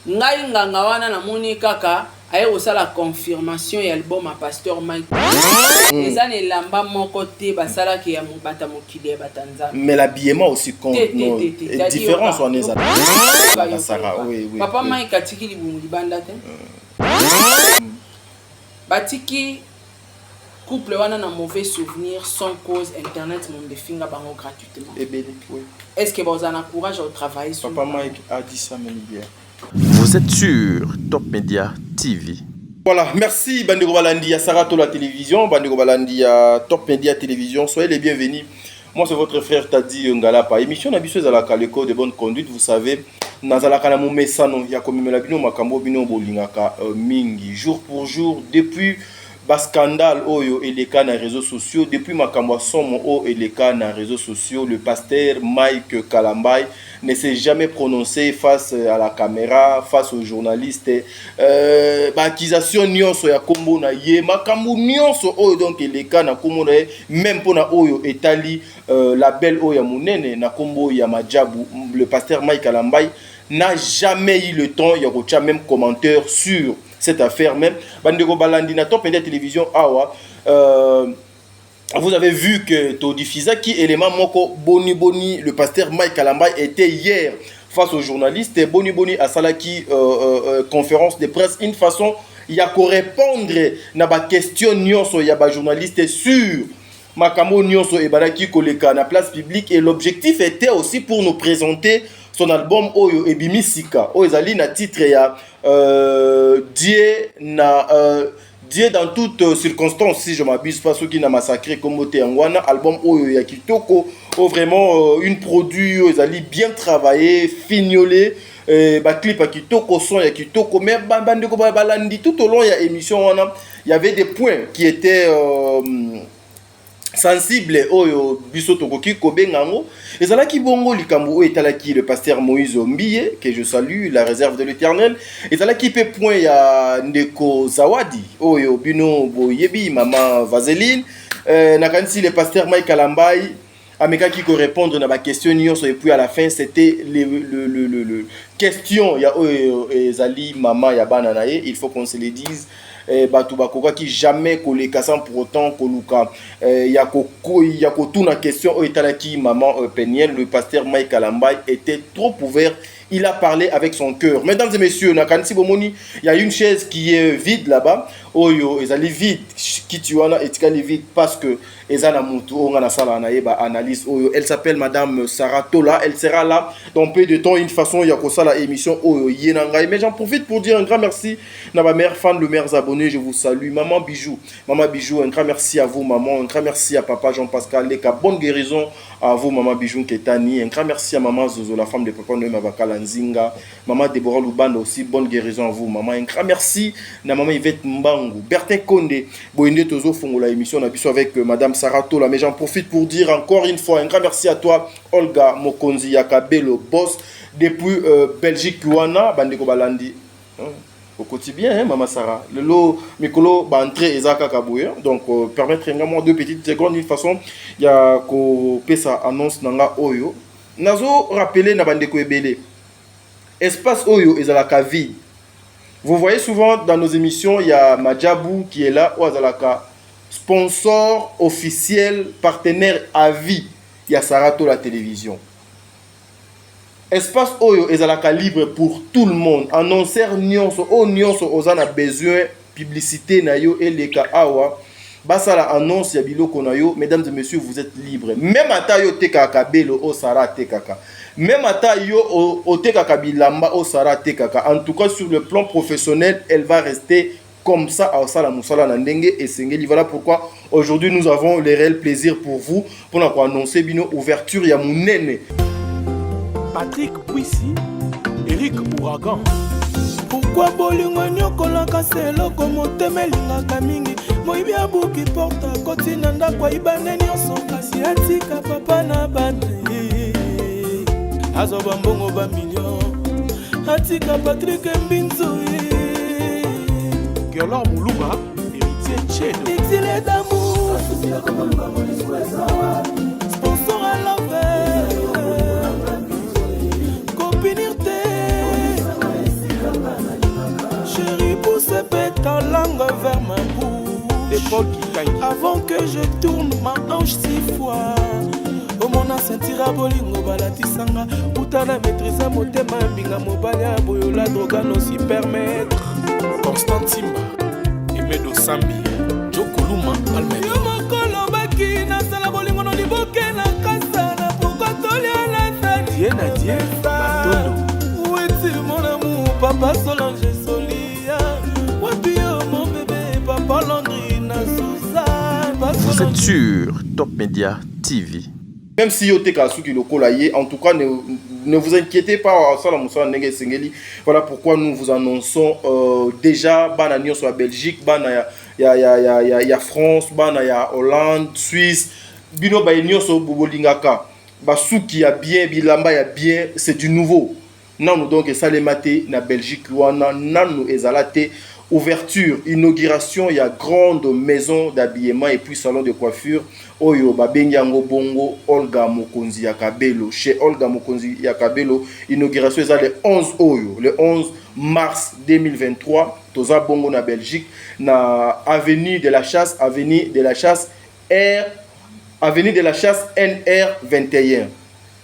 ngai nganga wana namoni kaka aye osala confirmation ya album à Pasteur Mike. Eza ne lamba moko te basala ki ya mobata mokili ya batanza. Mais l'habillement aussi compte. Différence on est à Sarah. Oui. Papa Mike atiki libumu libanda te. Batiki couple wana na mauvais souvenir sans cause internet mon definga bango gratuitement. Oui. Est-ce que vous avez un courage à travailler sur Papa Mike a dit ça même hier. Vous êtes sur Top Media TV. Voilà, merci Bandeko Balandi à Sarato la télévision, Bandeko Balandi à Top Media Télévision. Soyez les bienvenus. Moi c'est votre frère Tadi Ngalapa. Émission d'habitude à la Kaleko de bonne conduite, vous savez. Nazalaka na momesano ya komimela bino makambo bino bolingaka mingi jour pour jour depuis bas scandale oyo eleka na réseaux sociaux depuis makambo somo o eleka na réseaux sociaux. Le pasteur Mike Kalambay ne s'est jamais prononcé face à la caméra, face aux journalistes. Accusation nyonso ya kombo na ye makambo nyonso oyo donc eleka na kombo na même pona oyo etali la belle oyo ya munene na kombo ya Majabu. Le pasteur Mike Kalambay n'a jamais eu le temps, il y a même commentaire sur cette affaire même. Bandeko Balandi na Top Media Télévision awa vous avez vu que Todi Fizaki élément moko Boni le pasteur Mike Kalambay était hier face aux journalistes et Boni a salaki conférence de presse une façon il y a ko répondre na ba question nyonso ya ba journaliste sur makambo nyonso e baraki koleka na place publique et l'objectif était aussi pour nous présenter son album Oyo Ebimisika Oyo ezali na titre ya Dieu dans toutes circonstances si je m'abuse pas ceux qui n'a massacré comme Teangwana album Oyo ya Kitoko vraiment une produit ezali bien travaillé fignolé ba clip à Kitoko son ya Kitoko mais bandeko balandi tout au long ya émission wana il y avait des points qui étaient sensible oyo biso tokoki kobengango ezalaki bongo likambo etalaki le pasteur Moïse Ombiye que je salue la réserve de l'Éternel ezalaki pe point ya ndeko Zawadi oyo bino boyebi mama Vaseline nakanisi le pasteur Mike Kalambay amekaki ko répondre na ba question nyonso et puis à la fin c'était le question ya oyo ezali mama ya bana na ye il faut qu'on se le dise batu bakoka ki jamais koleka sans pour autant koluka ya ko tuna question o etalaki maman Peniel. Le pasteur Mike Kalambay était trop ouvert, il a parlé avec son cœur. Mesdames et messieurs, nakanisi bomoni il y a une chaise qui est vide là-bas oyo ezali vide kitiwana etikali vide parce que ezana mutu onga na sala na yeba analyse oyo elle s'appelle madame Sarah Tola, elle sera là dans peu de temps une façon ya ko sala émission oyo yenanga. Mais j'en profite pour dire un grand merci na ma mère fan, le mères abonnés, je vous salue. Maman Bijou, un grand merci à vous maman, un grand merci à papa Jean-Pascal Leka, bonne guérison à vous maman Bijou Ketani, un grand merci à maman Zozo la femme de papa Noé Mabakala Nzinga, maman Deborah Lubanda aussi, bonne guérison à vous maman, un grand merci na maman Yvette Mbangu, Bertin Konde, Boinde Tozo Fongola émission on a biso avec madame Sarah Tola. Mais j'en profite pour dire encore une fois un grand merci à toi Olga Mokonzi Yakabelo boss depuis Belgique Luana Bandeko Balandi au quotidien hein, maman Sarah le lot mikolo ba entrée ezaka kabouya donc permettre moi 2 petites secondes une façon il y a ko pesa annonce nanga oyo nazo rappeler na bandeko ebele espace oyo ezalaka vie. Vous voyez souvent dans nos émissions il y a Majabu qui est là ou azalaka sponsor officiel partenaire à vie il y a Sarato la télévision. Espace oyo ezalaka libre pour tout le monde. Annonceur nyonso o nyonso ozana besoin publicité na yo eleka awa basala annonce ya biloko na yo. Mesdames et messieurs, vous êtes libres. Même ata yo tekaka belo o sara tekaka. Même ata yo o tekaka bilamba o sara tekaka. En tout cas sur le plan professionnel, elle va rester comme ça à Osala Moussala Nandenge et Sengeli. Voilà pourquoi aujourd'hui nous avons le réel plaisir pour vous pour annoncer bino ouverture ya munene. Patrick Bouissi, Eric Ouragan. Pourquoi bolingo nyokolaka selo komo temelingaka mingi moyibi abuki porta koti na ndako ibane nyonso kasi atika papa na bana azoba mbongo ba million atika Patrick Mbinzo Giolor Moulouba héritier Tchène exilé d'amour sponsor à l'envers Avant que je tourne ma hanche 6 fois omona sentira bolingo balatisanga utana maîtrise motema mbinga mobali ya boyola droga no si permettre Constant Simba Emedo Sambi Jokuluma Almeida yo mokolo baki nasala bolingo no liboke na kasa na pokotolia la tête Dieu na Dieu Batono où est-il mon amour papa Solange Solia wapio mon bébé papa Landry na Suzanne Vous êtes sur Top Media TV. Même si yote kasuki loko laye, en tout cas ne vous inquiétez pas. Voilà pourquoi nous vous annonçons déjà bana nyos sur la Belgique, bana ya France, bana ya Hollande, Suisse, bino ba nyos sur bobolingaka. Basuki ya bien, bilamba ya bien, c'est du nouveau. Nanu donc salemate na Belgique wana nanu ezalate. Ouverture, inauguration, il y a grande maison d'habillement et puis salon de coiffure. Oyo babengiango bongo Olga Mokonzi Yakabelo. Chez Olga Mokonzi Yakabelo, inauguration est le 11 Oyo, le 11 mars 2023. Toza bongo na Belgique, na avenue de la Chasse NR 21.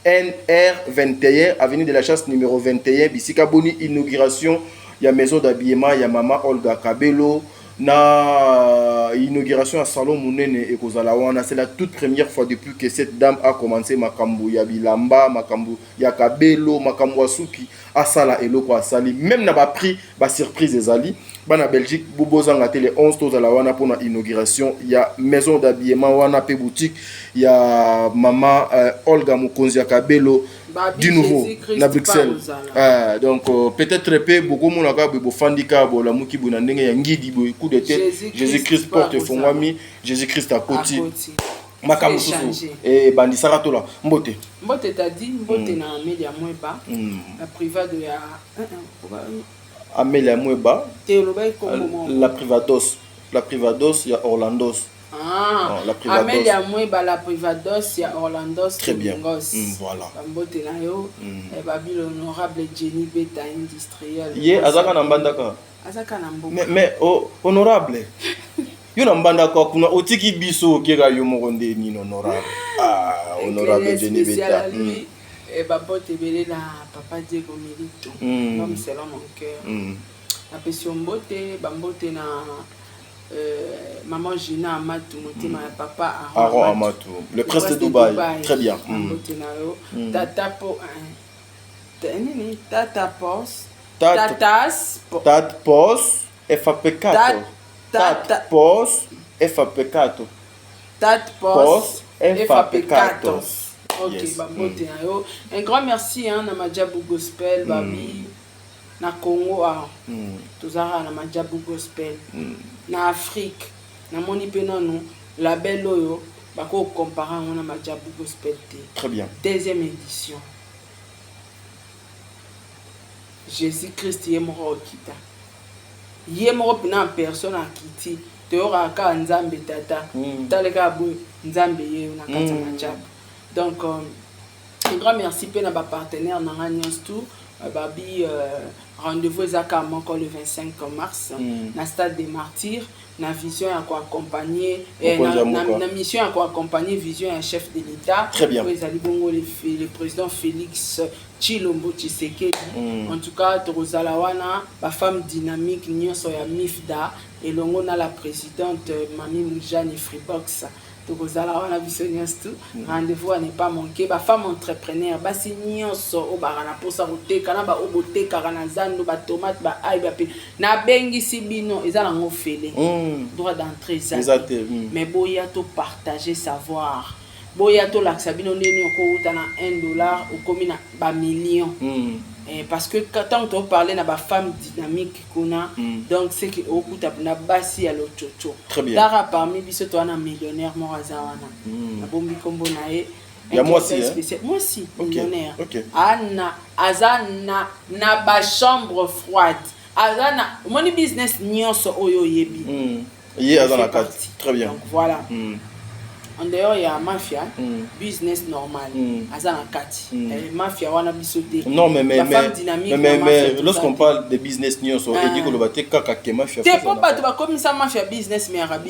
NR 21, avenue de la Chasse numéro 21. Bisika boni inauguration. Il y a maison d'habillement, il y a maman Olga Kabelo. Na inauguration à Salon Mounene et Kozalawana. C'est la toute première fois depuis que cette dame a commencé Makambu Yabilamba, Makambu Yakabelo, Makambu Asuki, Asala et Loko Asali. Même n'a pas pris la surprise des Ali. Bana Belgique, Bobo Zangate le 11 Tozalawana pour l'inauguration. Il y a maison d'habillement, Wana Pe boutique. Il y a maman Olga Mokonzi Yakabelo. Du nouveau, na Bruxelles. Donc, peut-être beaucoup de gens qui fandika la muki bunandenge ya ngidi bo coup de tête. Jésus-Christ porte fongwami, Jésus-Christ à côté. Makamu susu et bandisara tola. Mbote. Mbote t'a dit mbote na Amélia Mweba. La private de ya Amélia Mweba. La privados. La privados ya Orlandos. Ah, Amélia Mweba la privados ya Orlandos. Très bien. Voilà. Mbote na yo et babi l'honorable Jenny Beta industriel. Ye azaka na mbandaka. Azaka na mboka. Mais honorable. Yo na mbandaka kuna otiki biso kera yo mokonde ni honorable. Ah, honorable Jenny Beta. Et babote belé na papa Diego Milito. Comme c'est là mon cœur. La passion mbote, bambote na maman Gina Amatou, papa Aaron Amatou, le prince de Dubaï. Très bien. Tata Pos, FAP4. Ok, un grand merci à Namadjabou Gospel, Babi, na Congo, Tozara Namadjabou Gospel. Na Afrique, na moni penano, la belle oyo, bako comparant on a Madjabou Gospel. Très bien. Deuxième édition. Jésus-Christ est mort kita. Yé mort pina personne à kiti. Te ora ka nzambe tata. Taleka bo nzambe ye na kata Madjabou. Donc un grand merci pena ba partenaire na Agnos Tour. Babi rendez-vous exactement encore le 25 mars na stade des martyrs na vision à quoi accompagner na mission à quoi accompagner vision un chef de l'État. Très bien. Le président Félix Tshilombo Tshisekedi. En tout cas Torozalawana la femme dynamique nyonso ya Mifda et longo na la présidente Mami Moujane Freebox. Rendez-vous à ne pas manquer. Ba femme entrepreneur, ba nyonso o barana posa roteka na ba oboteka kana zando ba tomate ba aïe ba pe na bengi sibino ezala ngofele. Droit d'entrée ça. Mais boya to partager savoir. Boya to laksabino neni oko utana $1 ou komi na ba million. Parce que quand on parle na ba femme dynamique kuna donc c'est que au kuta na basi ya lochocho. Très bien. Dara parmi biso to na millionnaire morazawana. Na bombi kombo na e. Ya moi aussi moi aussi millionnaire. OK. Ana azana na ba chambre froide. Azana money business nyonso oyo yebi. Yé azana kat. Très bien. Donc voilà. en dehors il y a mafia business normal azana kati mafia wana bisoté non mais lorsqu'on parle de business news on dit que le baté kaka ke mafia c'est pas tu vas comme ça mafia business mais arabe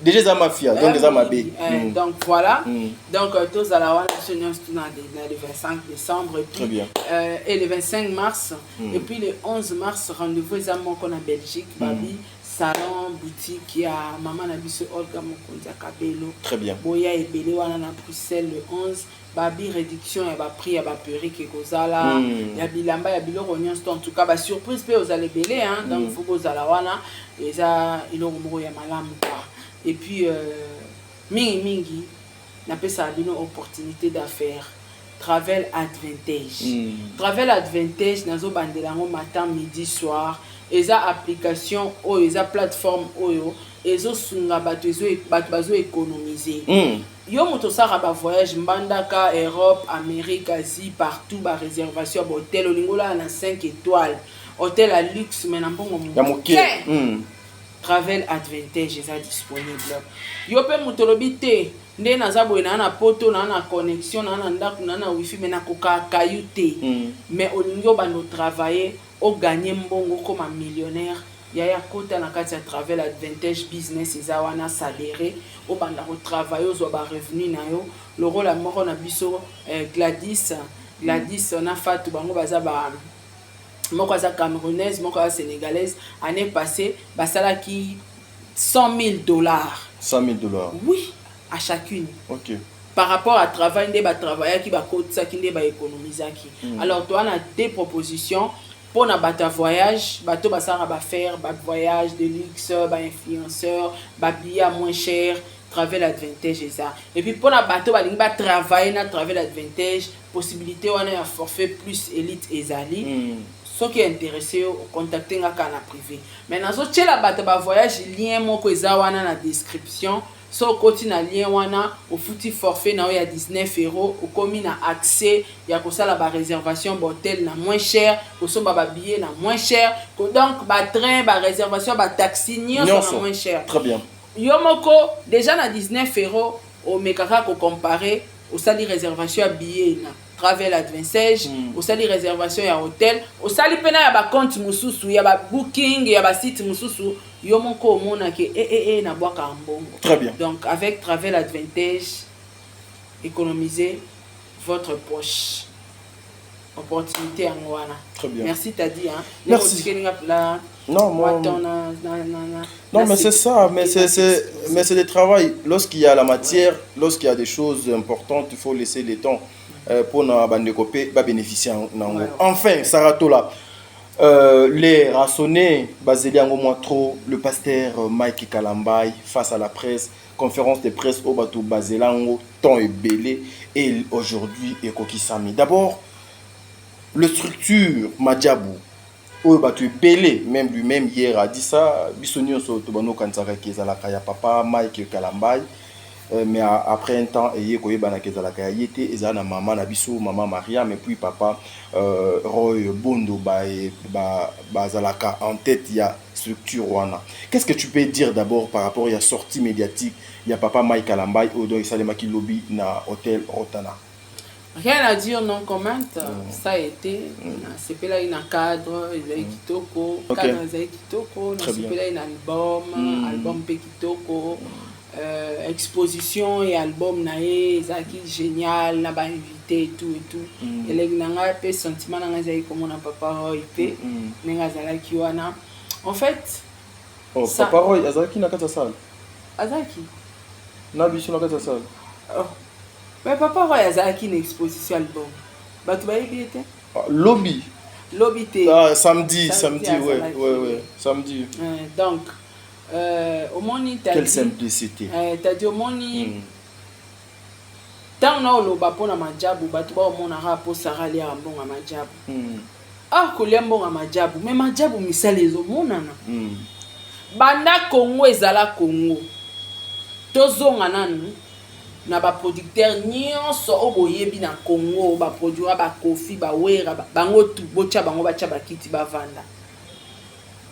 déjà ça mafia donc ça mabé donc voilà donc tous à la wana le 25 décembre et puis et le 25 mars et puis le 11 mars rendez-vous examen qu'on a Belgique babi salon boutique ya maman na biso Olga Mokonza Kabelo très bien boya ebele wana na Bruxelles le 11 babi réduction ya ba prix ya ba perruque kozala ya bilamba ya biloko nyonso en tout cas ba surprise pe aux belé hein donc faut kozala wana eza iloko moko ya malamu quoi et puis mingi na pesa bino opportunité d'affaires Travel Advantage Travel Advantage nazo bandelango matin midi soir eza application oyo eza plateforme oyo ezo sunga bato bazo économiser yo moto sara ba voyage mbandaka Europe Amérique Asie partout ba réservation ba hôtel olingola na 5 étoiles hôtel à luxe mais na mbongo moke Travel Advantage eza disponible yo pe moto lobi te nde naza boye na poto na connexion na ndako na wifi mais na koka kayute mais olingo bando travailler au gagner mbongo comme un millionnaire yaya kota na kati ya Travel Advantage business eza wana salarié au banda ko travailler zo ba revenu na yo le rôle la moko na biso Gladys na fatu bango baza ba moko za camerounaise moko za sénégalaise année passée basala ki $100,000 $100,000 oui à chacune OK par rapport à travail ndé ba travailler qui ba kotsa ki ndé ba économiser ki alors toi on a des propositions pour na bata voyage bato basara ba faire ba voyage de luxe ba influenceur ba billet moins cher Travel Advantage et ça et puis pour na bato ba lingi ba travailler na Travel Advantage possibilité on a un forfait plus élite ezali ceux qui est intéressé contacter nga kana privé mais nazo tchela bato ba voyage lien moko eza wana na description so koti na lien wana au futi forfait na ya 19 €, au komi na accès ya kosala ba réservation d'hôtel na moins cher, kosomba ba billet na moins cher, donc ba train, ba réservation, ba taxi nyonso na moins cher. Très bien. Yo moko déjà na 19 € au mekaka ko comparer au sali réservation à billet na Travel Advantage, au sali réservation ya hôtel, au sali pena ya ba compte mususu, ya ba booking, ya ba site mususu, yo moko mona ke na boaka mbongo. Très bien. Donc avec Travel Advantage, économisez votre poche. Opportunité en wana. Très bien. Merci Tadi hein. Merci. Non, moi. Non, mais c'est ça, mais c'est le travail. Lorsqu'il y a la matière, lorsqu'il y a des choses importantes, il faut laisser le temps pour bénéficier. Enfin, Saratola, les rassonnés, basés en moins trop, le pasteur Mike Kalambay face à la presse, conférence de presse au bateau Bazelango, temps et belé, et aujourd'hui, Ekokisami. D'abord, le structure Madjabou. Oyo batu belé même lui-même hier a dit ça bisonio so tobano kanzaka kezalaka ya papa Mike Kalambay mais après un temps eye koyebana kezalaka ya yete ezala na maman na biso maman Maria mais puis papa Roy Bondo bazalaka en tête ya structure wana. Qu'est-ce que tu peux dire d'abord par rapport à la sortie médiatique ya papa Mike Kalambay au do isalema ki lobby na hôtel Rotana? Rien à dire, non comment ça a été. C'est là un cadre, il y a kitoko, cadre il y a kitoko, c'est là un album, album pe kitoko, exposition et album nae, zaki génial, na ba invité et tout et tout. Et les nanga pe sentiment nanga zaki comme on a papa Roy pe, nanga zaki wana. En fait, papa Roy azaki na kata salle. Azaki. Na biso na kata salle. Mais papa Roy azaki une exposition album. Batu ba yebite? Lobby. Lobby te. Ah samedi ouais, samedi. Donc au moni t'as dit quelle simplicité. T'as dit au moni tant na oloba pona majabu batu ba omona rapo sarali ya mbonga majabu. Ah kolia mbonga majabu, mais majabu misale ezo monana. Banda Congo ezala Congo. Tozonga nanu na ba producteur nyonso oboyebi na Congo ba produira ba kofi ba wera bango tu bocha bango bacha bakiti ba vanda.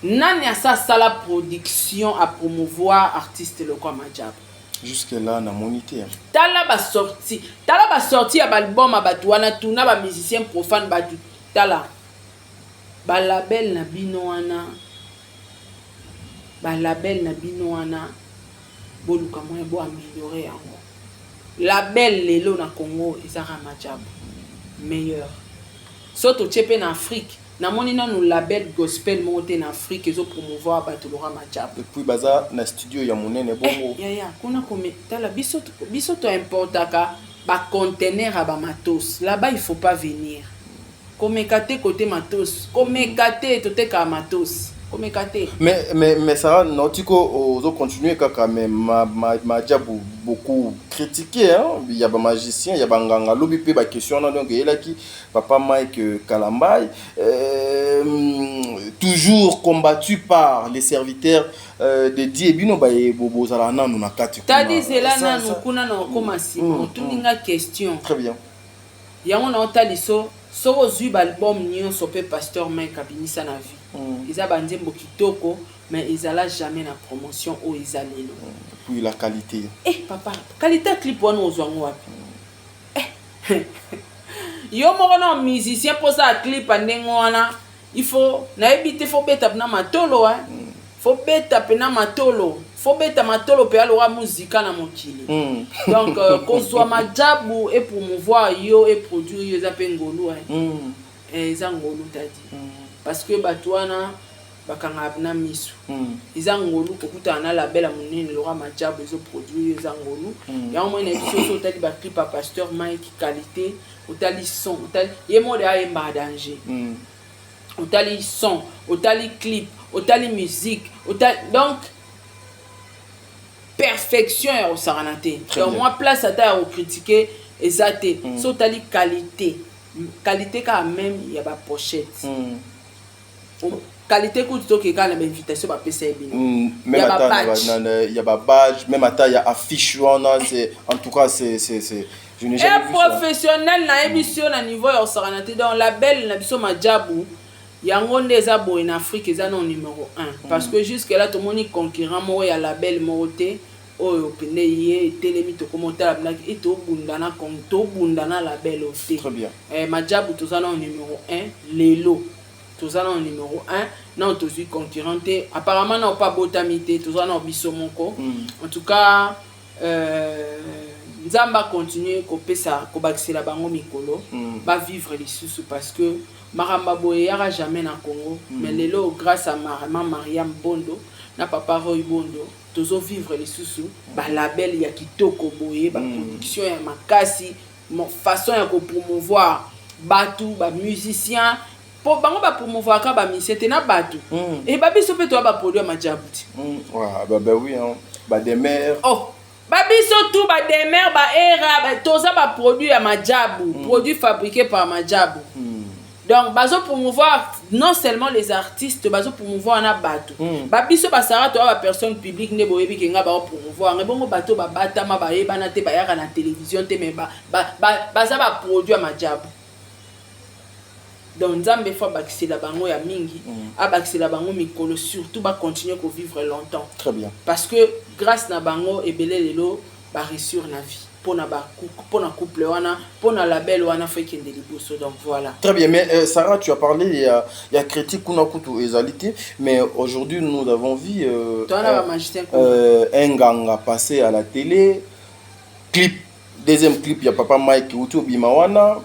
Nani asa sala production à promouvoir artiste le kwa majabu. Jusque là na moniteur. Tala ba sorti ya album abatu wana tuna ba musicien profane batu tala ba label na bino wana boluka moye bo améliorer yango. Label lelo na Congo ezaka Majabu meilleur. Soto tchepe na Afrique na moni nanu label gospel monté na Afrique ezo promouvoir batu lora Majabu. Depuis baza na studio ya monene bongo. Ya kuna tala biso to importaka ba conteneur ba matos. Là-bas il faut pas venir. Komekate côté matos. Komekate toteka matos. Komekate. Mais ça Nautiko ozo continuer kaka mais Majabu beaucoup critiqué hein. Il y a des magiciens, il y a des nganga lobi pe ba question na donc elaki papa Mike Kalambay toujours combattu par les serviteurs de Dieu bino ba bozala nanu na kati. Tadi zela nanu kuna na koma sima tuninga question. Très bien. Yango na otaliso soko zui ba album nyonso pe pasteur Mike abinisa na vie. Ils ba nzembo kitoko mais ils allaient jamais na promotion au izalelo. Puis la qualité. Papa, qualité clip wana ozwango wapi? Yo moko na musicien pour ça clip ndenge wana il faut na ebite faut beta na matolo hein. Faut beta pena matolo. Faut beta matolo pe alora muzika na mokili. Donc kozwa Majabu et promouvoir yo et produire yo za pengolu hein. Eza ngolu tadi. Parce que batwana bakanga na misu. Eza ngolu kokuta na label ya munene lora Majabu ezo produire eza ngolu. Ya au moins na biso so tali ba clip pa pasteur Mike qualité, otali son, otali yemo de ayemba danger. Otali son, otali clip, otali musique, otali donc perfection au saranate. Donc moi place à ta critiquer exacté. So otali qualité. Qualité quand même il y a ba pochette. Qualité coûte to que quand la invitation ba pesa bien. Même il y a ba badge, même il y a affiche c'est en tout cas c'est je n'ai jamais vu ça. Professionnel na émission na niveau ya saranate donc label na biso Majabu yango ndeza boy en Afrique eza non numéro 1 parce que jusque là tout monde concurrent mo ya label moté oyo pende ye telemi to commenter la blague et to bundana comme to bundana label aussi. Très bien. Majabu tout ça non numéro 1 lelo tout ça non numéro 1 non to suis concurrenté apparemment non pas botamité tout ça non biso moko en tout cas Nzamba continuer ko pesa ko bakisela bango mikolo ba vivre les sous parce que Maramba Boye yara jamais na Congo mais lelo grâce à maman Mariam Bondo na papa Roy Bondo tozo vivre les sous ba label ya kitoko boye ba production ya makasi mon façon ya ko promouvoir batu ba musicien pour bango ba promouvoir ka ba musicien te na batu et ba biso pe to ba produire Majabu ouais bah oui hein ba des mères Babiso tout ba demer ba era ba toza ba produit ya Majabu, produit fabriqué par Majabu. Donc bazo promouvoir non seulement les artistes, bazo promouvoir na bato. Babiso ba sara to ba personne publique ne boyebi kenga ba promouvoir. Ngebongo bato ba batama ba yeba na te ba yaka na télévision te mais baza ba produit ya Majabu. Donc Nzambe faut bakisela bango ya mingi, abakisela bango mikolo surtout ba continuer ko vivre longtemps. Très bien. Parce que grâce na bango ebele lelo ba réussir na vie. Pour na couple wana, pour na label wana fait kende liboso donc voilà. Très bien mais Sarah tu as parlé il y a critique kuna kutu ezalité mais aujourd'hui nous avons vu un ganga passer à la télé clip deuxième clip il y a papa Mike Utu Bimawana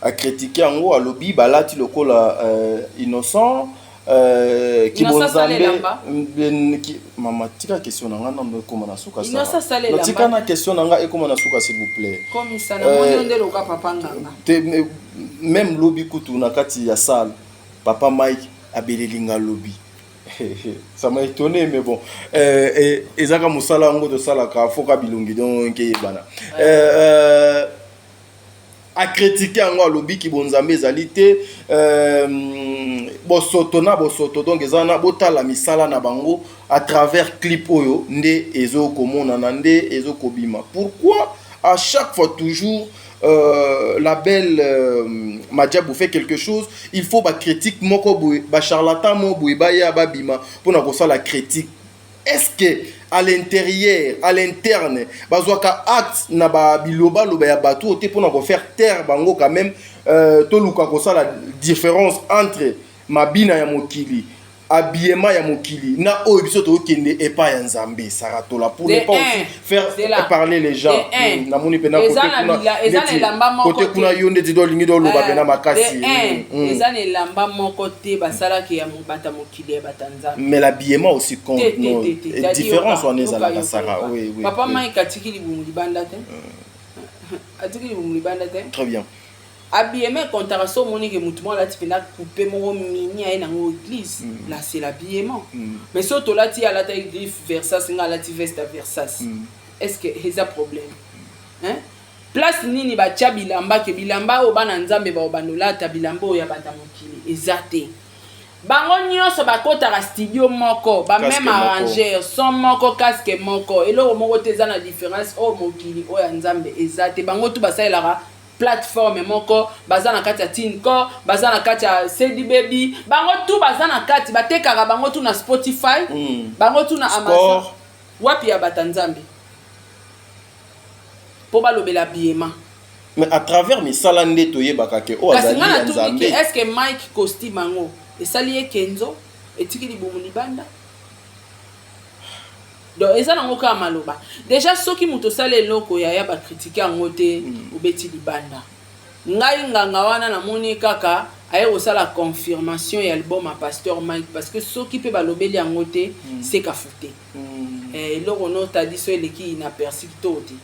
a critiqué en gros à lobby balati lokola innocent qui bonzambe qui mama tika question nanga na koma na suka ça na tika na question nanga e koma na suka s'il vous plaît comme ça na moni ndelo ka papa nganga même lobby kutu na kati ya salle papa Mike abelelinga lobby ça m'a étonné mais bon ezaka musala ngo de sala ka foka bilungi donc bana a critiquer en lobby qui bonzambe ezalité bosoto donc ezana botala misala na bango à travers clip oyo nde ezo komona na nde ezo kobima. Pourquoi à chaque fois toujours la belle Majabu fait quelque chose il faut ba critique moko boy ba charlatan mo boy ba ya ba bima pour na ko la critique. Est-ce que à l'intérieur, à l'interne, bazwaka acte na ba biloba loba ya bato ote pour na faire taire bango quand même to luka ko la différence entre mabina ya mokili habillement ya mokili na oyo biso to kende epa ya nzambe saratola pour ne pas aussi faire parler les gens na moni pena côté kuna yonde dido lingi do loba pena makasi ezana elamba moko te basala ki ya mobata mokili ya batanzambe mais l'habillement aussi compte non différence on est à la Sara oui papa mai katikili bumu libanda te atikili bumu libanda te très bien habillement contrasto monique mutumo la tipena couper mon mini à une église là c'est l'habillement mais surtout là tu as la taille griffe Versace la ti veste Versace est-ce que c'est un problème hein place nini ba tia bilamba ke bilamba o bana nzambe ba obanola ta bilamba o ya bata mokili ezate bango nyonso bakota ka studio moko ba même arrangeur son moko casque moko elo moko teza na différence o mokili o ya nzambe ezate bango tu basalela plateforme moko bazana kati ya Tinko bazana kati ya CD Baby bango tu bazana kati batekaka bango tu na Spotify bango tu na Amazon wapi ya batanzambe po balobela biema mais à travers misala ndeto yebaka ke o azali ya nzambe est-ce que Mike costume ngo esali Kenzo etikili bomu libanda donc ezana ngo ka maloba déjà soki muto sale loko ya ba critiquer ngote ubeti libanda ngai nganga wana na moni kaka aye osala confirmation ya album a Pasteur Mike parce que soki pe balobeli ngote c'est ka fouté loko no tadi so eleki inaperçu toti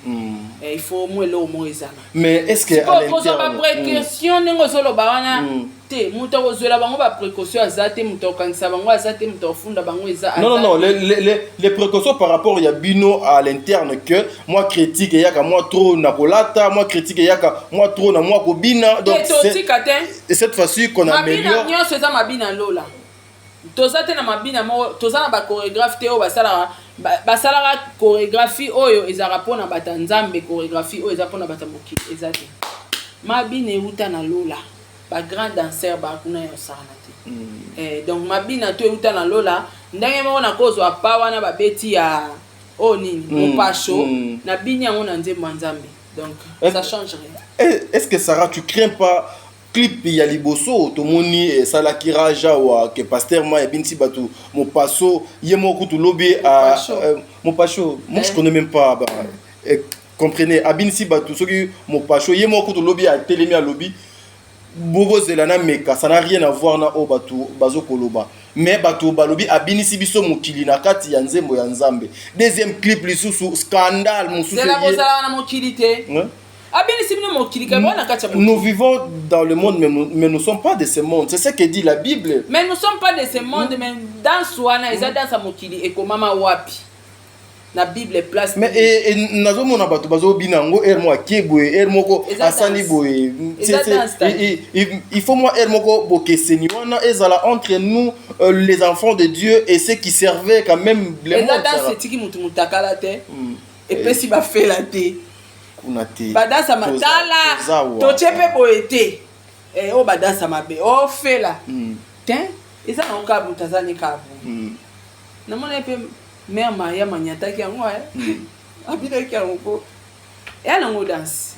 il faut moi lo mo ezana mais est-ce que à l'intérieur ba précaution ngo solo ba wana te muto ozela bango ba précaution azate muto kanisa bango azate muto funda bango eza non les précautions par rapport ya bino à l'interne que moi critique yaka moi trop na kolata moi critique yaka moi trop na moi kobina donc c'est cette fois-ci qu'on améliore mabina nyo ça mabina lola tozate na mabina mo tozana ba chorégraphe te o basala chorégraphie oyo ezara pona batanzambe chorégraphie oyo ezapona batamboki ezate mabina euta na lola ba grand danseur ba kuna yo sana te donc mabina to euta na lola ndenge mo na kozo apawa na babeti ya o nini mopacho na binya ngona nzembo nzambe donc ça change rien est-ce que Sarah tu crains pas clip ya liboso to moni sala kiraja wa ke Pasteur ma binti batu mo passo yemo kutu lobi a mo pacho moi je connais même pas comprenez abinsi batu soki mo pacho yemo kutu lobi a telemi a lobby bogo zelana meka ça n'a rien à voir na o batu bazo koloba mais batu balobi abinisi biso mokili na kati ya nzembo ya nzambe deuxième clip lisusu scandale mususu c'est la bozala na mokili te nous vivons dans le monde, mais nous ne sommes pas de ce monde. C'est ce que dit la Bible. Mais nous ne sommes pas de ce monde, mais dans Swana, ils ont dans sa mokili et comme wapi. La Bible est place. Mais nazo mona bato bazo binango er mo akebwe er moko asali boye. Il faut moi er moko bokeseni wana ezala entre nous les enfants de Dieu et ceux qui servaient quand même les mondes. Et c'est qui mutu mutakala te. Et puis si ba fait la te. Badasa matala tochepe boete o badasa mabe o fela ten eza na okabu tazani kabu na mona pe mère Maria manyata ki yango abida ki yango et na ngo danse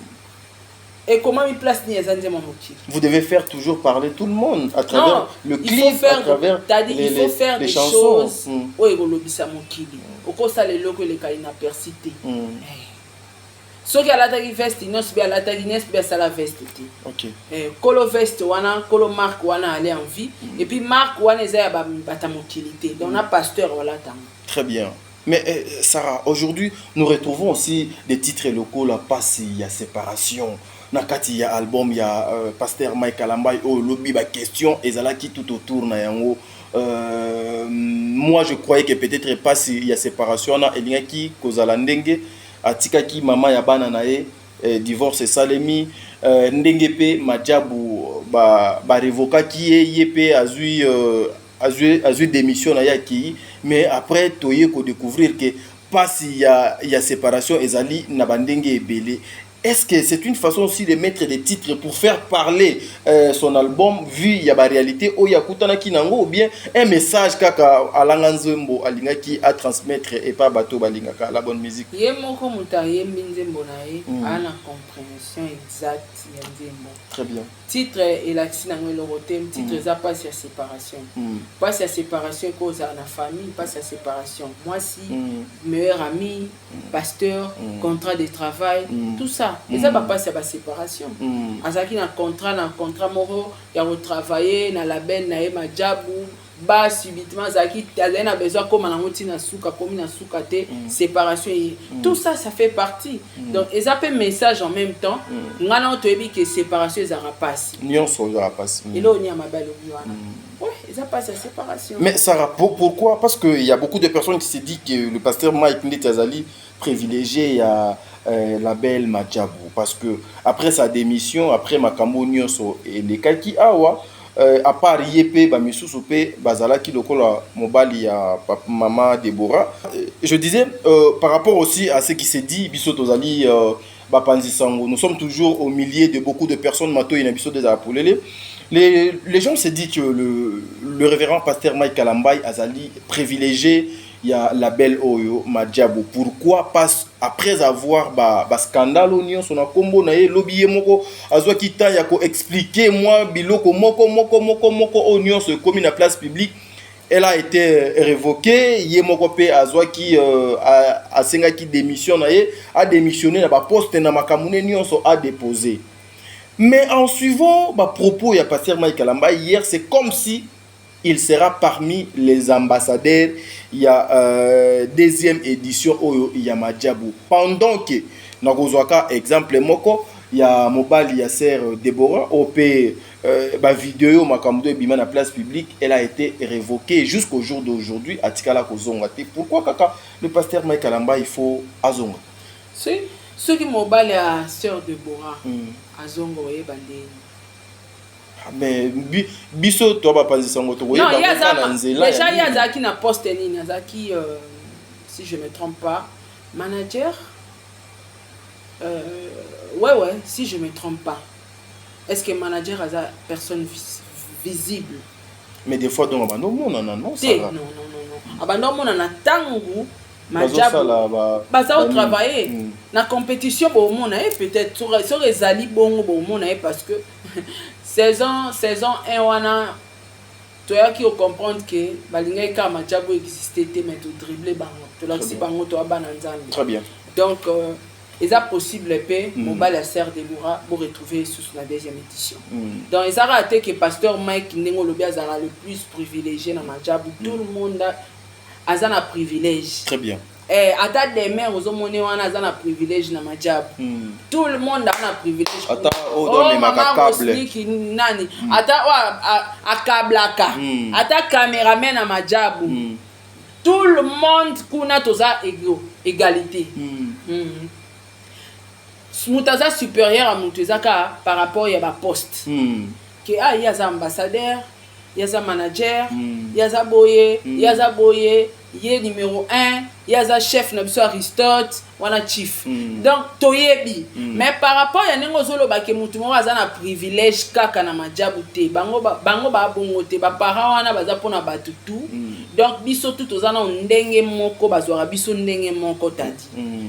et comment mi place ni ezanje mamokili vous devez faire toujours parler tout le monde à travers le clip à travers il faut faire des choses o ekolobisa mokili okosa le loko le kaina persité soki alataki veste nyonso be alataki nyonso be asala veste te kolo veste wana kolo marque wana aller en vie et puis marque wana eza ya bata mokili te donc na pasteur walata très bien mais Sarah aujourd'hui nous retrouvons aussi des titres locaux la passe il y a séparation na kati ya album il y a Pasteur Mike Kalambai o lobby ba question ezalaki tout autour na yango moi je croyais que peut-être passe il y a séparation na elingaki kozala ndenge atikaki mama ya bana na ye divorce salemi ndenge pe majabu ba revokaki ye pe azui démission na yaki mais après toye ko découvrir que pas il y a séparation ezali na bandenge ebele est-ce que c'est une façon aussi de mettre des titres pour faire parler son album vu il y a la réalité au yakutana kinango ou bien un message kaka alanga nzembo alingaki à transmettre et pas bateau balingaka la bonne musique ye moko muta ye nzembo na ye ana compréhension exacte ya nzembo. Très bien. Titre elakisi nango eloko te, titre eza pasi ya séparation. Pasi ya séparation ekozala na famille, pasi ya séparation mwasi, meilleur ami, pasteur, contrat de travail, tout ça eza bapasi ya baséparation. Azalaki na contrat moko ya kotravailler na label na ye majabu ba subitement azalaki na besoin koma nango ntina suka komi na suka te, séparation ye. Tout ça ça fait partie. Donc eza pe message en même temps ngana toyebi que séparation ezara pasi nyonso ezara pasi elo ni amabalo wana. Ouais, eza pasi ya séparation. Mais Sarah, pourquoi? Parce qu'il y a beaucoup de personnes qui se disent que le pasteur Mike Ndetazali privilégié à la belle Madjabou parce que après sa démission, après Makambo Nyonso et les Kaki Awa, à part Yepé, Bamisusu Pe, Bazalaki Lokola Mobali à Maman Deborah. Je disais, par rapport aussi à ce qui s'est dit, Bissotozali, Bapanzi Sango, nous sommes toujours au milieu de beaucoup de personnes, Mato et Nabiso des Apolélé. Les gens se disent que le révérend pasteur Mike Kalambay Azali privilégié, il y a la belle Oyo Madjabou. Pourquoi? Parce après avoir ba scandale oignon son combo na ye lobby moko azwa kita ya ko expliquer moi biloko moko oignon se commis na place publique. Elle a été révoquée, yé moko pe azwa ki a senga ki démission na ye a démissionné na ba poste na makamune nyonso a déposé. Mais en suivant bah, propos il y a pasteur Mike Kalamba hier, c'est comme si il sera parmi les ambassadeurs. Il y a deuxième édition au Yamadjabou. Pendant que Nagozwaka exemple moko, il y a Mobali Yasser Deborah OP vidéo makamdo bima na place publique, elle a été révoquée jusqu'au jour d'aujourd'hui à Tikala Kozongate. Pourquoi kaka le pasteur Mike Kalamba il faut azonga? Si ceux qui Mobali à sœur Deborah azonga oye bandeni. Mais biso to ba panzi sango to non, déjà il y a Zaki na poste ni Zaki si je me trompe pas manager ouais si je me trompe pas. Est-ce que manager a personne visible? Mais des fois donc abandon mon non ça non abandon mon na tangu majabu baza au travailler na compétition bon mon peut-être sur les ali bon mon parce que saison 1 wana tu as qui comprendre que balinga ka majabu existait mais tu dribbler bango tu la si bango to abana nzambe. Très bien. Donc il est possible que Mobali à Serre Deborah pour retrouver sous la deuxième édition. Donc il a raté que pasteur Mike Nengo Lobia sera le plus privilégié dans majabu. Tout le monde a un privilège. Très bien. Et à date des mères aux hommes on a un privilège dans majabu. Tout le monde a un privilège. Attends, maman Rosniki nani. Attends à kablaka. Attends caméraman à majabu. Tout le monde kuna toza égalité. Moutaza supérieur à Moutazaka par rapport à ma poste. Que y a des ambassadeurs, il y a des managers, il y a des boyés, il y a des boyés, il y a numéro 1, il y a des chef Nabso Aristote, wana chief. Donc toyebi. Mais par rapport à nengo zolo ba ke mutu mo azana privilège kaka na majabu te. Bango ba bongo te ba parents wana baza pona batutu. Donc biso tout ozana ndenge moko bazwara biso ndenge moko tati.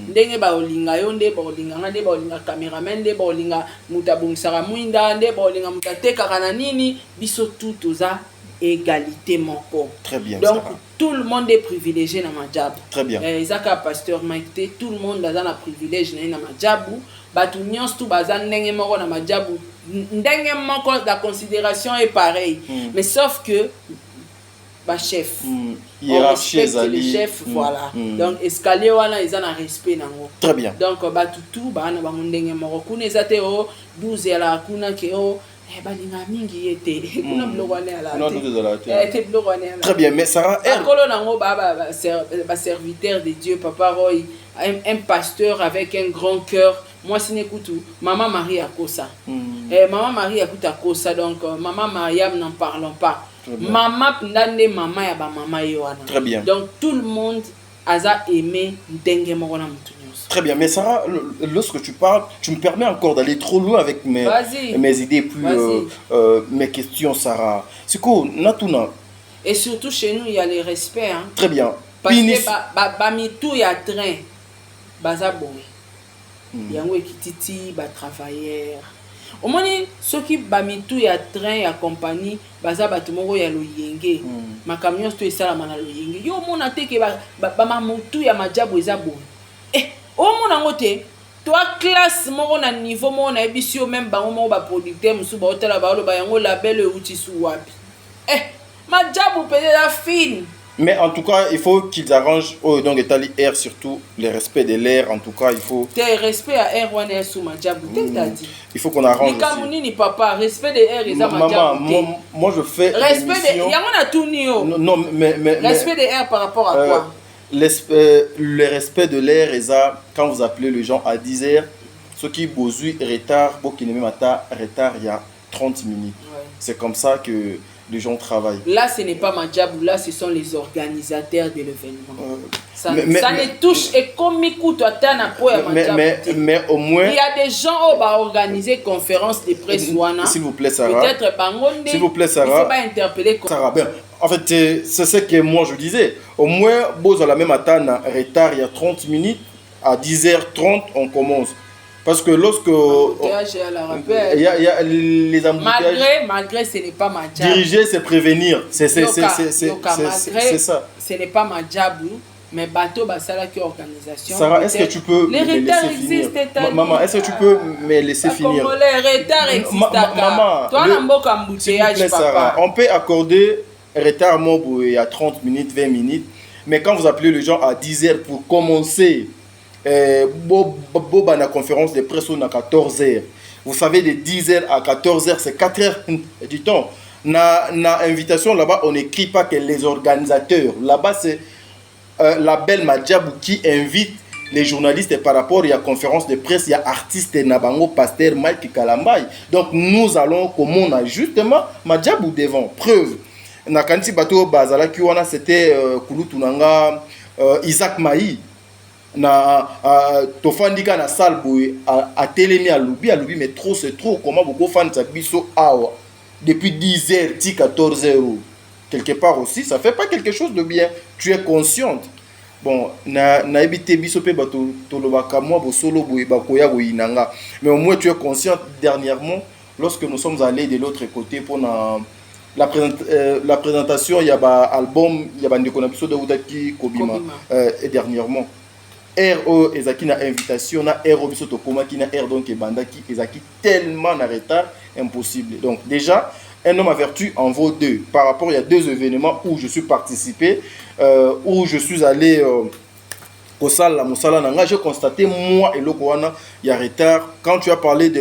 Ndenge ba olinga yo nde ba olinga cameraman nde ba olinga mutabungisaka mwinda nde ba olinga mutateka kana nini biso tout oza égalité moko. Très bien. Donc tout le monde est privilégié dans ma job. Très bien. Isaka pasteur Mike tout le monde a un privilège dans ma job. Batu nyons tout bazan ndenge moko na ma job. Ndenge moko la considération est pareil. Mais sauf que ba chef. Hiérarchie les chefs voilà. Donc escalier wana ils ont un respect nango. Très bien. Donc batu tout ba na ba ndenge moko kuna ezate o 12 ya la kuna ke o balinga mingi ete kuna blogwane ala ete blogwane ala. Très bien, mais Sarah akolo nango ba serviteur de Dieu papa Roy un pasteur avec un grand cœur. Moi c'est n'écoute maman Marie Akosa. Maman Marie Akosa donc maman Mariam n'en parlons pas. Maman ndane maman ya ba maman yoana. Très bien. Donc tout le monde aza aimé ndenge moko na mutu nyonso. Très bien, mais Sarah, lorsque tu parles, tu me permets encore d'aller trop loin avec mes idées, plus mes questions, Sarah. C'est quoi, Natuna? Et surtout chez nous, il y a le respect. Hein? Très bien. Parce que bamitou ya train, baza boy. Yango ekititi ba travailleur. Au moins ceux qui bamitou ya train ya compagnie, baza bato moko ya loyenge. Ma camion sto esala mana loyenge. Yo mona te ke ba mamutu ya majabu eza boy. O mona ngote toi classe moko na niveau moko na ebisio même bango moko ba producteur musu ba hotela ba lo ba yango label euti su wapi. Majabu peut la fine. Mais en tout cas, il faut qu'ils arrangent, donc Etali air surtout, le respect de l'air, en tout cas, il faut... T'es respect à air, on est sous Majabu, t'as dit. Il faut qu'on arrange aussi. Ni papa, respect de air, ils ont Majabu. Maman, moi je fais... Respect de air, on a tout nio. Non, mais... Respect de air par rapport à quoi? Le respect de l'air, quand vous appelez les gens à 10h, ceux qui bousent retard, pour qu'ils ne mettent pas retard, il y a 30 minutes. Ouais. C'est comme ça que... les gens travaillent. Là, ce n'est pas Majabu, là, ce sont les organisateurs de l'événement. Ça ne touche et comme écoute, mais au moins... Il y a des gens qui vont organiser conférence de presse. S'il vous plaît, Sarah. Peut-être s'il vous plaît, Sarah. Il ne faut pas interpeller. Sarah, bien. En fait, c'est ce que moi je disais. Au moins, bon, à la même attente, retard, il y a 30 minutes. À 10h30, on commence. Parce que lorsque... Il y a les embouteillages... Malgré ce n'est pas Majabu. Diriger, c'est prévenir. C'est ça. Ce n'est pas Majabu, mais bateau, basala qui organisation. Sarah, est-ce que tu peux les retards existent. Maman, est-ce que tu peux me laisser finir? Les retards existent. Maman, toi, s'il vous plaît, Sarah, on peut accorder retard il y a 30 minutes, 20 minutes. Mais quand vous appelez les gens à 10h pour commencer... Boba na conférence de presse à 14h. Vous savez, de 10h à 14h, c'est 4 heures du temps. Na invitation là-bas, on n'écrit pas que les organisateurs. Là-bas, c'est la belle Majabu qui invite les journalistes par rapport à la conférence de presse. Il y a artistes Nabango, Pasteur Mike Kalambay. Donc nous allons, comme on a justement Majabu devant. Preuve. Na kanti bato bazala kiwana, c'était Kulutunanga, Isaac Maï. Na tofandika na salle boy a telemi à Loubi mais trop c'est trop comment beaucoup fan ça biso awa depuis 10h 14h quelque part aussi ça fait pas quelque chose de bien, tu es consciente. Bon na ebité biso pe bato tolobaka moi bo solo boy bakoya boy nanga, mais au moins tu es consciente. Dernièrement lorsque nous sommes allés de l'autre côté pour la présentation, il y a un album, il y a un déconnexion de Oudaki Kobima et dernièrement RO ezaki na invitation na RO biso to koma ki na R donc ebandaki ezaki tellement na retard impossible. Donc déjà un homme à vertu en vaut deux. Par rapport il y a deux événements où je suis participé où je suis allé au salle la musala nanga, j'ai constaté moi et Lokoana il y a retard. Quand tu as parlé de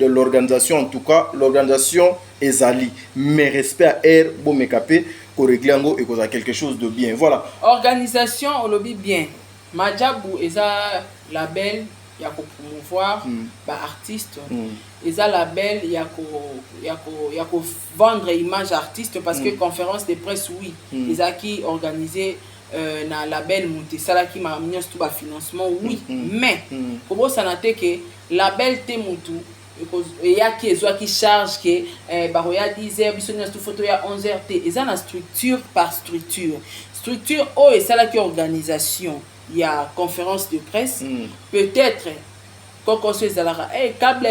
l'organisation, en tout cas l'organisation ezali mais respect à R bon mekapé ko réglango et cause quelque chose de bien. Voilà. Organisation on lobby bien. Majabu eza label ya ko promouvoir ba artiste eza label ya ko vendre image artiste parce que conférence de presse oui eza qui organisé na label monté sala ki ma mignon tout ba financement oui mais kobo sanate que label te mutu et ya qui ezo qui charge que ba roya 10h biso na photo ya 11h te eza na structure par structure o et sala qui organisation. Il y a conférence de presse, peut-être quand c'est Zalara, câble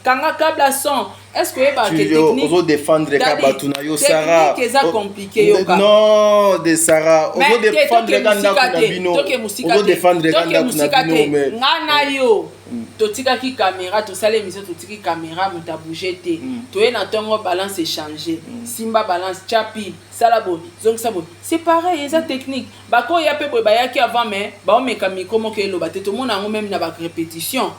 kanga câble à son. Est-ce que bah technique ozo défendre kabatuna yo Sarah compliqué yo non de Sarah ozo défendre kanda kunabino ozo défendre kanda kunabino mais ngana yo totika ki caméra to sale mission totiki caméra muta bouger te to na tongo balance échanger simba balance chapi salabo donc ça c'est pareil eza technique bako ya pe ba ya ki avant mais ba o meka micro mo ke lo ba te to mona ngo même na ba répétition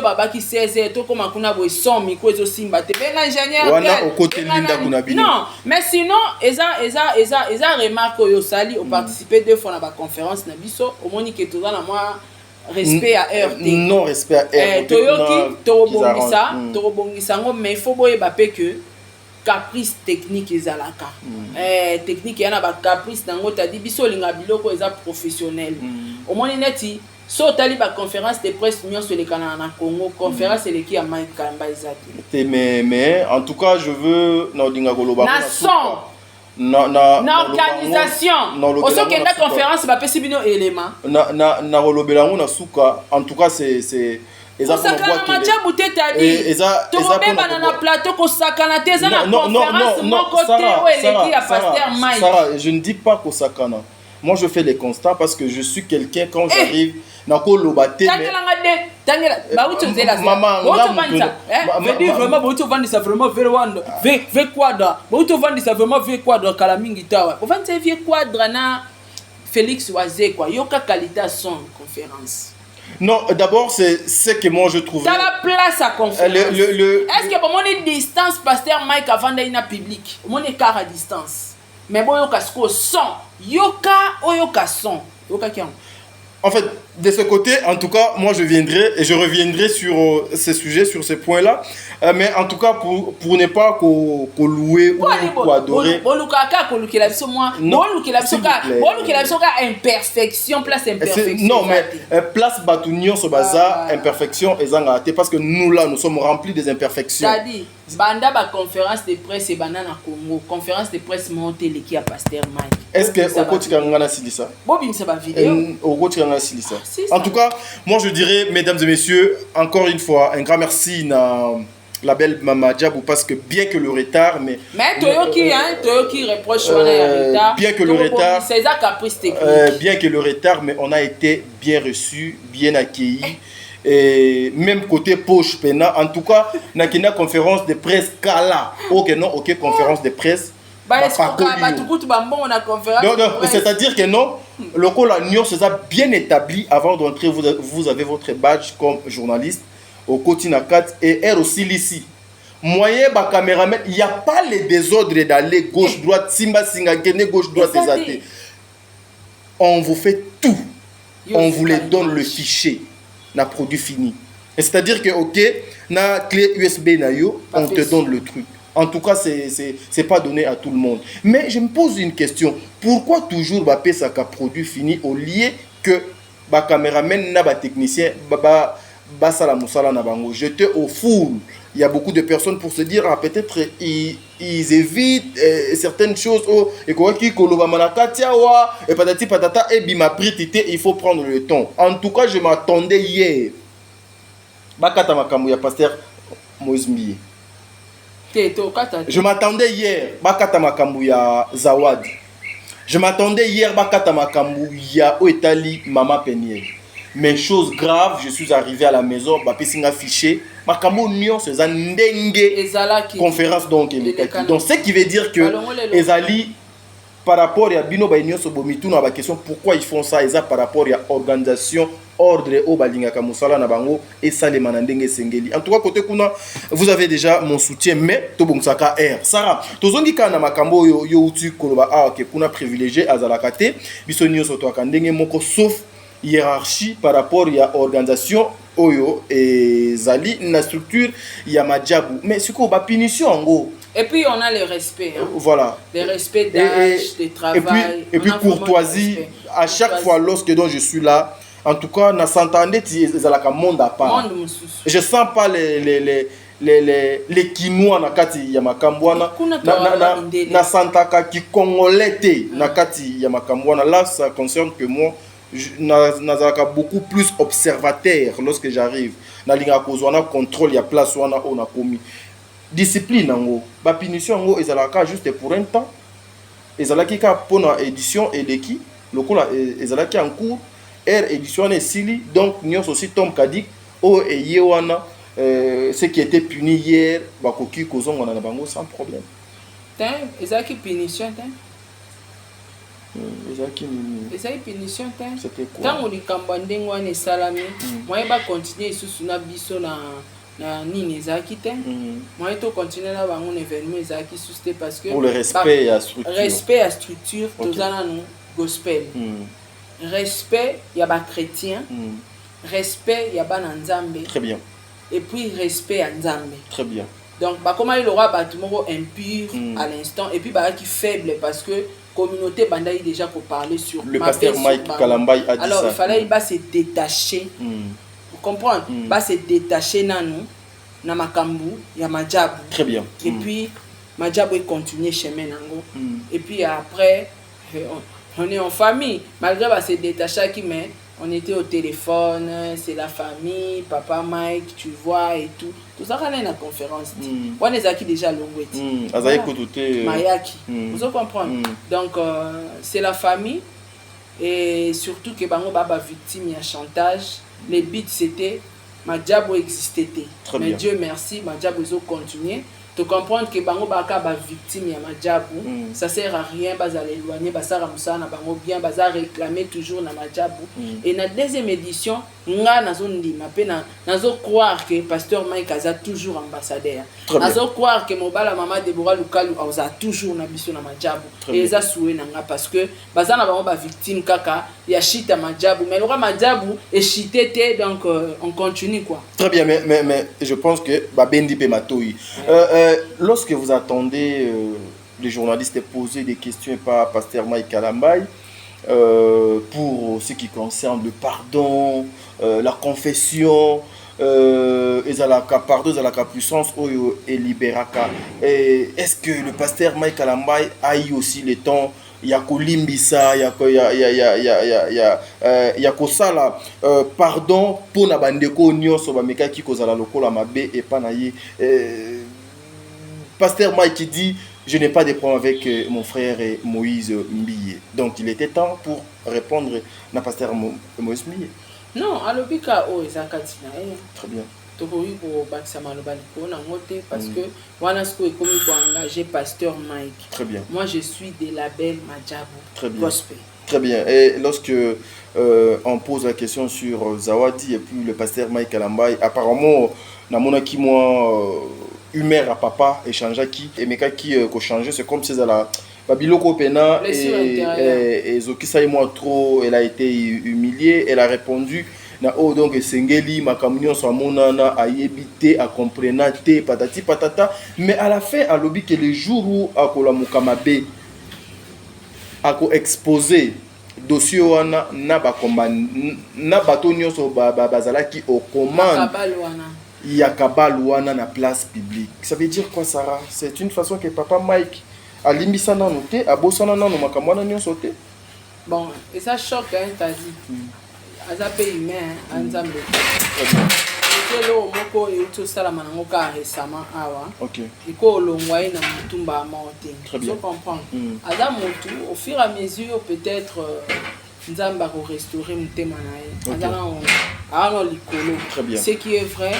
baba qui 16h to comme kuna bo son micro zo simba te ben ingénieur wana au côté linda kuna bino non mais sinon eza remarque yo sali au participer deux fois na ba conférence na biso au moni que to na moi respect à heure non respect à heure toyoki to bongisa ngo mais il faut boye ba pe que caprice technique ezalaka technique yana ba caprice nango tadi biso linga biloko eza professionnel omoni neti so tali ba conférence de presse nyonso elekana na Congo conférence eleki ya Mike Kamba ezati mais en tout cas je veux na dinga goloba na son na organisation osokenda conférence bapesi bino élément na kolobela ngo na suka en tout cas c'est kosakana majabu te tadi tokobebana na plateau kosakana te eza na conférence moko te oyo eleki ya Pasteur Mike. Sarah, je ne dis pas kosakana. Moi je fais les constats parce que je suis quelqu'un quand j'arrive na koloba te mais tangela ba utonzela maman veut dire vraiment ba utovandisa vraiment vers wanda ve quadra ba utovandisa vraiment ve quadra kala mingi tawa ovanze ve quadra na Félix Oazé quoi yoka qualité son conférence. Non, d'abord c'est ce que moi je trouve. Dans la place à conférence. Est-ce que pour mon distance Pasteur Mike avant d'aller public, mon écart à distance. Mais bon yoka sko son, yoka oyoka son, yoka qui en fait, de ce côté, en tout cas, moi je viendrai et je reviendrai sur ces sujets, sur ces points-là. Mais en tout cas, pour ne pas qu'on louer ou qu'on adorer. Imperfection, place imperfection. Non, mais place Batounion sur Baza, imperfection et Zangaté, parce que nous là, nous sommes remplis des imperfections. C'est-à-dire, Banda ba conférence de presse et banana Congo, conférence de presse montée qui a Pasteur Mike. Est-ce que au quotidien on a signé ça? Bobine c'est pas vidéo. Au quotidien on a signé ça. En tout cas, moi je dirais, mesdames et messieurs, encore une fois, un grand merci à la belle Mama Djabou parce que bien que le retard, mais Toyoki reproche le retard. Bien que le retard, c'est ça caprice technique. Bien que le retard, mais on a été bien reçus, bien accueillis. Et même côté poche pena, en tout cas, na kina conférence de presse kala. Ok non, ok conférence de presse. C'est-à-dire que non, le col à Nyon c'est bien établi avant d'entrer. Vous avez votre badge comme journaliste au quotidien 4 et R aussi ici. Moyen ba caméraman, il n'y a pas les désordres d'aller gauche droite, simba singa gene gauche droite des. On vous fait tout. On vous les donne le fichier. Na produit fini. C'est-à-dire que ok, na clé USB na yo, on te donne le truc. En tout cas, c'est pas donné à tout le monde. Mais je me pose une question. Pourquoi toujours baper ça ka produit fini au lieu que ba caméraman na ba technicien ba sala musala na bango jeter au four. Il y a beaucoup de personnes pour se dire ah, peut-être ils évitent certaines choses et quoi qui koloba manakatia wa et patati patata et bima pritité, il faut prendre le temps. En tout cas, je m'attendais hier. Bakata makambu ya Pasteur Moïse Mbiye. Je m'attendais hier bakata makambu ya Zawadi. Je m'attendais hier bakata makambu ya Oetali Mama Peniel. Mais chose grave, je suis arrivé à la maison, bapesinga fiché, makambo nyon c'est un ndenge conférence donc ce qui veut dire que ezali par rapport à bino ba nyon so bomitu na ba question pourquoi ils font ça eza par rapport à organisation ordre au balinga kamusala na bango et ça les manandenge sengeli. En tout cas côté kuna vous avez déjà mon soutien mais to bongsaka R. Sarah, tozongi kana makambo yo utu koloba ah OK kuna privilégié azalakate biso nyon so to akandenge moko sauf hiérarchie par rapport à organisation oyo et zali na structure ya Madjabou mais ce qu'on va punition en gros et puis on a le respect hein. Voilà le respect d'âge de travail et puis courtoisie à chaque fois lorsque donc je suis là en tout cas na s'entendait ezalaka monde à part je sens pas les Kinois na kati ya makambwana na santaka ki congolais te na kati ya makambwana là ça concerne que moi nazalaka beaucoup plus observateur lorsque j'arrive na linga kozwana contrôle ya place wana on a commis discipline ngo ba punition ngo ezalaka juste pour un temps ezalaki ka pona édition eleki lokola ezalaki en cours édition et sili donc nyos aussi Tom Kadik o eye wana ce qui était puni hier bakoki kozonga na bango sans problème ezalaki punition C'était punition c'était quoi tant likambo ndenge wana esalami moye ba continuer isusu na biso na nini ezalaki te moye to continuer na bango na événement ezalaki suste parce que pour le respect à structure tozana no gospel respect ya ba chrétien respect ya bana nzambe très bien et puis respect à nzambe très bien Donc comment il aura bâtiment impur à l'instant et puis qui faible parce que communauté bandaï déjà pour parler sur le pasteur Mike Kalambay a dit alors ça. Il fallait il va se détacher vous comprenez va se détacher nanou na makambu ya majabu très bien et puis majabu il continue chemin nango et puis après on est en famille malgré va se détacher qui mais on était au téléphone, c'est la famille, papa Mike, tu vois et tout. Tout ça, on est dans la conférence. On est qui déjà longuetti. Mayaki. Vous comprenez? Donc, c'est la famille. Et surtout que Bango Baba victime de chantage. Les bits c'était, Madjabo existait. Mais Dieu merci, Madjabo ils ont continué. Tu comprends que bango baka ba victime ya majabu ça sert à rien baza l'éloigner basara musana bango bien baza réclamer toujours na majabu et na deuxième édition nga nazo ndima pe nazo croire que pasteur Mike aza toujours ambassadeur nazo croire que mobala mama Deborah Lukalu aza toujours na biso na majabu et eza soué nanga parce que baza na bango ba victime kaka ya chita majabu mais le majabu est chité donc on continue quoi. Très bien mais je pense que ba bendi pe matoi lorsque vous attendez les journalistes poser des questions par pasteur Mike Kalambay pour ce qui concerne le pardon, la confession, pardon, la puissance et libéraka. Est-ce que le pasteur Mike Kalambay a eu aussi le temps Yakolimbisa, Yakosala, pardon pour na bandeko nyonso ba meka ki kozala lokola mabe et pas naye pasteur Mike dit je n'ai pas de problème avec mon frère Moïse Mbiye. Donc il était temps pour répondre à pasteur Moïse Mbiye. Non, alobika o ezakati na e. Très bien. Tokoyi ko bakisa maloba liko na ngote parce que wana sko ekomi ko engager pasteur Mike. Très bien. Moi je suis des labels Madjabo. Très bien. Gospel. Très bien. Et lorsque on pose la question sur Zawadi et puis le pasteur Mike Kalambay, apparemment namona ki moi humeur à papa échange qui et meka qui ko changer c'est comme si ça la babiloko pena et Zokisa et moi trop elle a été humiliée elle a répondu na oh donc sengeli makamunyo so monana ayebité a comprendre té patati patata mais à la fin a lobby que le jour où akola mukamabe ako exposer dossier wana na ba komba na bato nyonso bazalaki au commande Yakabalouana na place publique. Ça veut dire quoi, Sarah? C'est une façon que papa Mike a limbisa na noté, a bossana na no makamwana nyon sauté. Bon, et ça choque, hein, t'as dit. Azapé humain, anzambe. C'est l'eau, moko et tout ça, la manamoka récemment, awa. Ok. Il faut l'envoyer dans le tumba à monter. Très bien. Tu comprends? Adam Motu, au fur et à mesure, peut-être, Nzamba va restaurer mon thème. Très bien. Ce qui est vrai,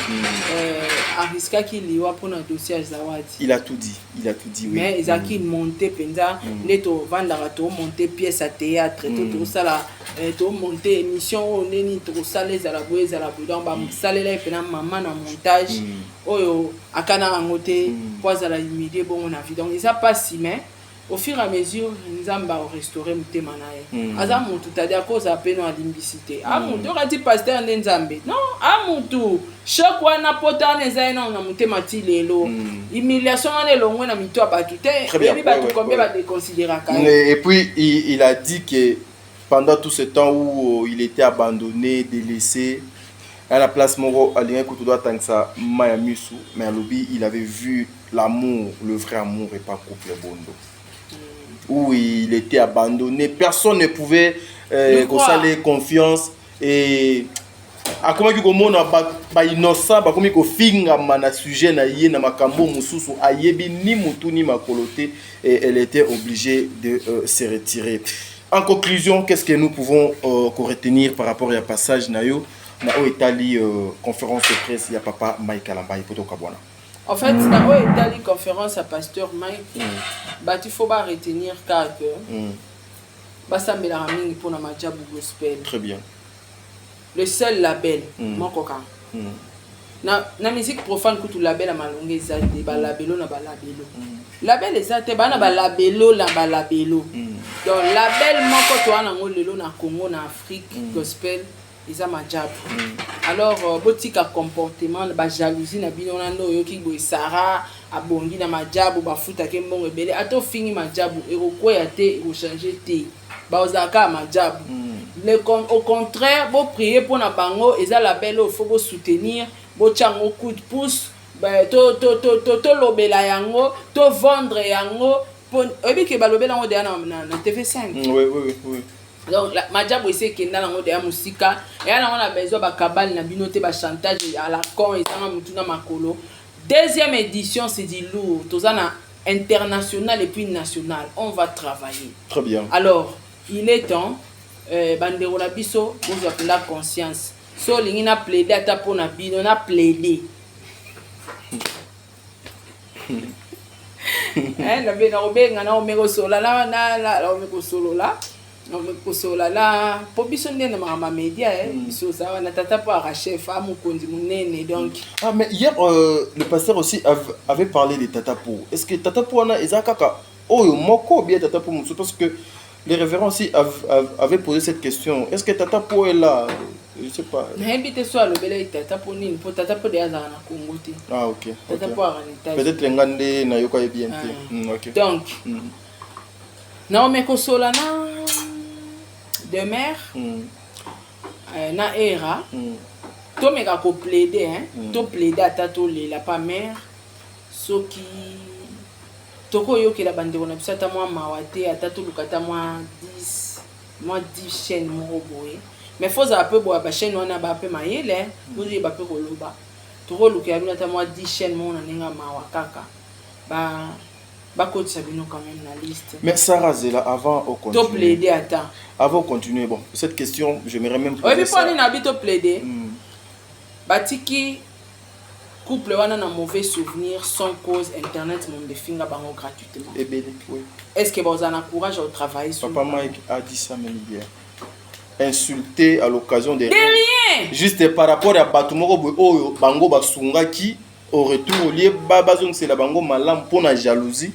Ariska qui liwa pour notre dossier à Zawadi. Il a tout dit, oui. Mais ils ont qui monté penza, neto vandara to monter pièce à théâtre, tout ça là, to monter émission, on est ni tout ça les araboués donc ba salé là pena maman na montage, oyo akana ngote, poza la humilier bon on a vu donc ils a pas si mais au fur et à mesure nzamba au restaurer mutema nae aza muntu tadi à cause à peine à l'imbicité a muntu on dit pasteur nzambe non a muntu chaque fois na pota neza na mutema ti lelo humiliation na longo na mito abatuté et ba tout combien ba déconsidérer et puis il a dit que pendant tout ce temps où il était abandonné délaissé à la place moro alien que tu dois tant ça mayamusu mais à lobby il avait vu l'amour le vrai amour et pas couple bondo où il était abandonné, personne ne pouvait consoler confiance et à comment que mon ba innocent ba comme ko finga mana sujet na yé na makambo mususu ayebi ni mutu ni makoloté et elle était obligée de se retirer. En conclusion, qu'est-ce que nous pouvons retenir par rapport à passage na yo na Oetali conférence de presse ya papa Mike Kalambay poto kabwana. En fait, dans une conférence à pasteur Mike, il faut pas retenir que ça me l'a ramené pour la Madjabo Gospel. Très bien. Le seul label, mon coca. Na musique profane que tout label à malongue ça des balabelo na balabelo. Label exact ba na balabelo la balabelo. Donc label mon ko to na ngolelo na Congo na Afrique gospel eza majabu. Alors botika comportement ba jalousie na bino na ndo yoki boy Sarah abongi na majabu bafuta ke mbongo ebele ato fingi majabu ekokwea te changer te baozaka majabu. Au contraire bo prier pour na bango eza la belle il faut bo soutenir bo chango coup de pouce to lobela yango to vendre yango pour ebi ke ba lobela ngo de na TV5. Oui. Donc la majabu ese kenda nango de ya musika et là on a besoin ba kabali na binote ba chantage à la con et ça mutuna makolo. Deuxième édition c'est du lourd tozana international et puis national on va travailler. Très bien. Alors il est temps bandero la biso vous avez la conscience so lingi na plaider ata pona bino na plaider na bena obenga na omeko sola la omeko solo la omeko sola la po biso ndene ma média biso ça na tata po ara chef a mukondi munene donc mais hier le pasteur aussi avait parlé de Tatapo. Est-ce que Tatapo na ezakaka oyo moko bien Tatapo muso parce que les révérends aussi avaient posé cette question. Est-ce que Tatapo est là? Je sais pas. N'habite soit le bel Tatapo ni pour Tatapo de Azana na Congo. Ah ok. Tatapo a peut-être l'engande na yoka est bien. Ok. Donc na omeko sola na de mer na era to meka ko plaider to plaider ata to lela pas mère soki toko yoki la bande on a bisa ta moi mawate ata to lukata moi 10 chaînes mo boye mais faut un peu boire ba chaîne wana ba pe mayele muzi ba pe koloba toko lukia bina ta moi 10 chaînes mo na ninga mawakaka ba côté sabino quand même la liste. Mais Sarah Zela avant au continuer. To plaider attends. Avant de continuer bon cette question j'aimerais même poser. Oui mais pas ni na bito plaider. Batiki couple wana na mauvais souvenir sans cause internet mon befinga bango gratuitement. Et bien oui. Est-ce que vous avez courage au travail sur Papa Mike a dit ça même hier. Insulter à l'occasion de rien. Juste par rapport à Batumoko Oyo Bango Basungaki au retour au lieu babazong c'est la bango malam pour la jalousie.